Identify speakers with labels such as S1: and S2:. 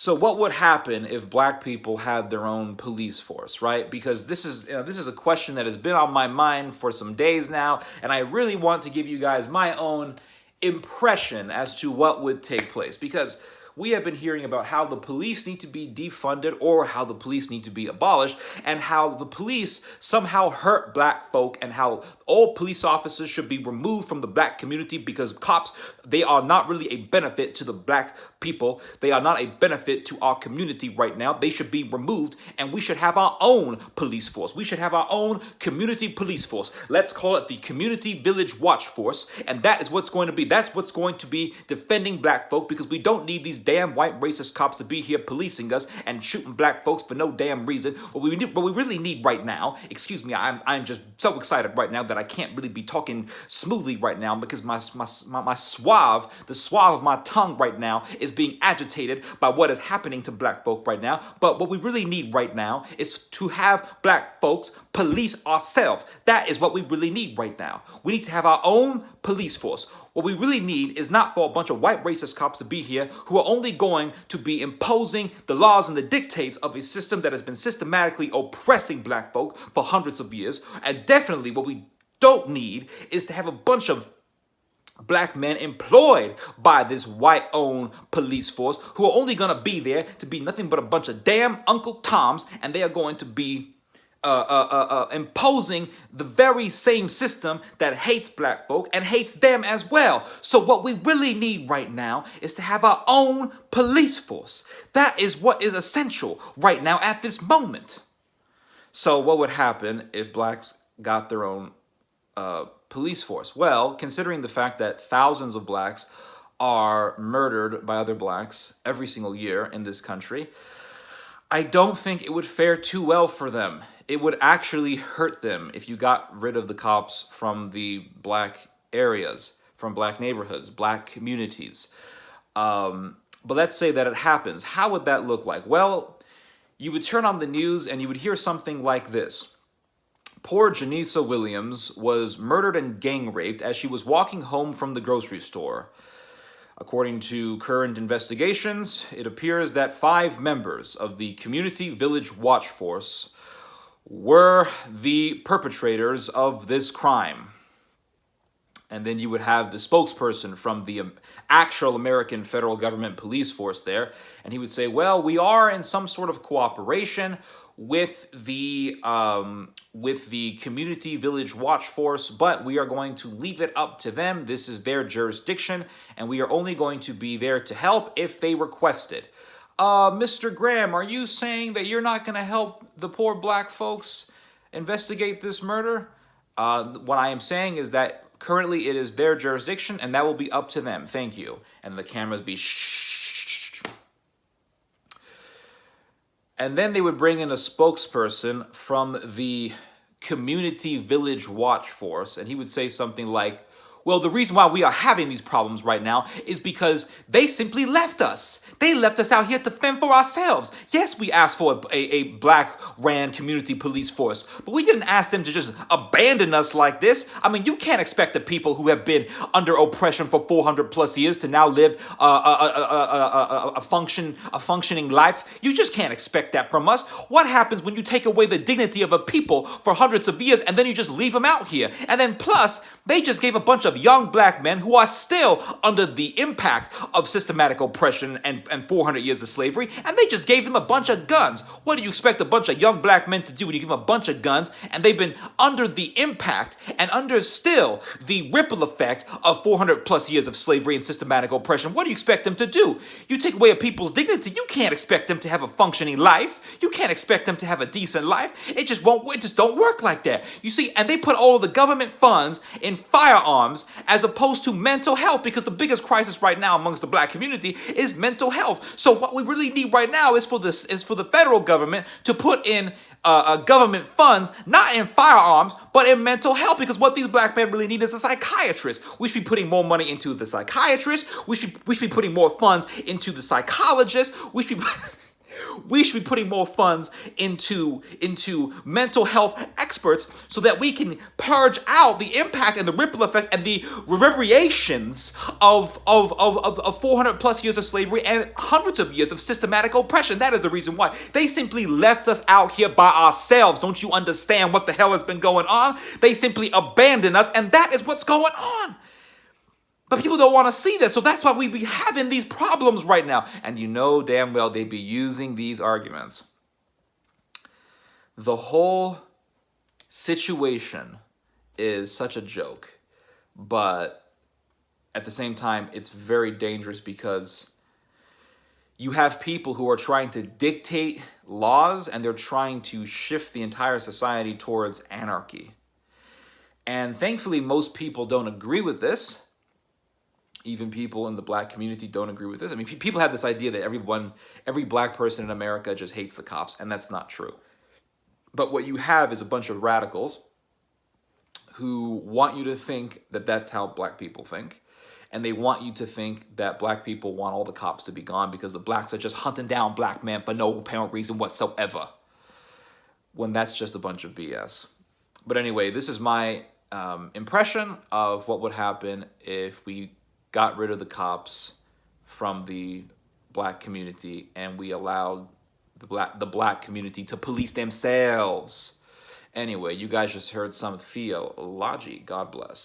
S1: So what would happen if black people had their own police force, right? Because this is a question that has been on my mind for some days now, and I really want to give you guys my own impression as to what would take place. Because we have been hearing about how the police need to be defunded or how the police need to be abolished, and how the police somehow hurt black folk, and how all police officers should be removed from the black community because cops, they are not really a benefit to the black people. They are not a benefit to our community right now. They should be removed, and we should have our own police force. We should have our own community police force. Let's call it the Community Village Watch Force, and that is what's going to be. That's what's going to be defending black folk, because we don't need these damn white racist cops to be here policing us and shooting black folks for no damn reason. What we really need right now, excuse me, I'm just so excited right now that I can't really be talking smoothly right now, because the suave of my tongue right now is being agitated by what is happening to black folk right now. But what we really need right now is to have black folks police ourselves. That is what we really need right now. We need to have our own police force. What we really need is not for a bunch of white racist cops to be here who are only going to be imposing the laws and the dictates of a system that has been systematically oppressing black folk for hundreds of years. And definitely what we don't need is to have a bunch of black men employed by this white-owned police force who are only going to be there to be nothing but a bunch of damn Uncle Toms, and they are going to be imposing the very same system that hates black folk and hates them as well. So what we really need right now is to have our own police force. That is what is essential right now at this moment. So what would happen if blacks got their own police force? Well, considering the fact that thousands of blacks are murdered by other blacks every single year in this country, I don't think it would fare too well for them. It would actually hurt them if you got rid of the cops from the black areas, from black neighborhoods, black communities. But let's say that it happens. How would that look like? Well, you would turn on the news and you would hear something like this. Poor Janisa Williams was murdered and gang raped as she was walking home from the grocery store. According to current investigations, it appears that 5 members of the Community Village Watch Force were the perpetrators of this crime. And then you would have the spokesperson from the actual American federal government police force there, and he would say, well, we are in some sort of cooperation with the Community Village Watch Force, but we are going to leave it up to them. This is their jurisdiction, and we are only going to be there to help if they request it. Mr. Graham, are you saying that you're not going to help the poor black folks investigate this murder? What I am saying is that currently it is their jurisdiction, and that will be up to them. Thank you. And the cameras be shh. And then they would bring in a spokesperson from the Community Village Watch Force, and he would say something like, well, the reason why we are having these problems right now is because they simply left us. They left us out here to fend for ourselves. Yes, we asked for a black-ran community police force, but we didn't ask them to just abandon us like this. I mean, you can't expect the people who have been under oppression for 400 plus years to now live a functioning life. You just can't expect that from us. What happens when you take away the dignity of a people for hundreds of years and then you just leave them out here? And then plus, they just gave a bunch of young black men who are still under the impact of systematic oppression and 400 years of slavery, and they just gave them a bunch of guns. What do you expect a bunch of young black men to do when you give them a bunch of guns and they've been under the impact and under still the ripple effect of 400 plus years of slavery and systematic oppression? What do you expect them to do? You take away a people's dignity, you can't expect them to have a functioning life. You can't expect them to have a decent life. It just don't work like that. You see, and they put all of the government funds in firearms as opposed to mental health, because the biggest crisis right now amongst the black community is mental health. So what we really need right now is for the federal government to put in government funds, not in firearms, but in mental health, because what these black men really need is a psychiatrist. We should be putting more money into the psychiatrist. We should be putting more funds into the psychologist. We should be We should be putting more funds into mental health experts so that we can purge out the impact and the ripple effect and the reverberations of 400 plus years of slavery and hundreds of years of systematic oppression. That is the reason why. They simply left us out here by ourselves. Don't you understand what the hell has been going on? They simply abandoned us, and that is what's going on. But people don't want to see this, so that's why we be having these problems right now. And you know damn well they be using these arguments. The whole situation is such a joke, but at the same time, it's very dangerous because you have people who are trying to dictate laws and they're trying to shift the entire society towards anarchy. And thankfully, most people don't agree with this. Even people in the black community don't agree with this. I mean, people have this idea that every black person in America just hates the cops, and that's not true. But what you have is a bunch of radicals who want you to think that that's how black people think. And they want you to think that black people want all the cops to be gone because the blacks are just hunting down black men for no apparent reason whatsoever. When that's just a bunch of BS. But anyway, this is my impression of what would happen if we got rid of the cops from the black community and we allowed the black community to police themselves. Anyway, you guys just heard some theology. God bless.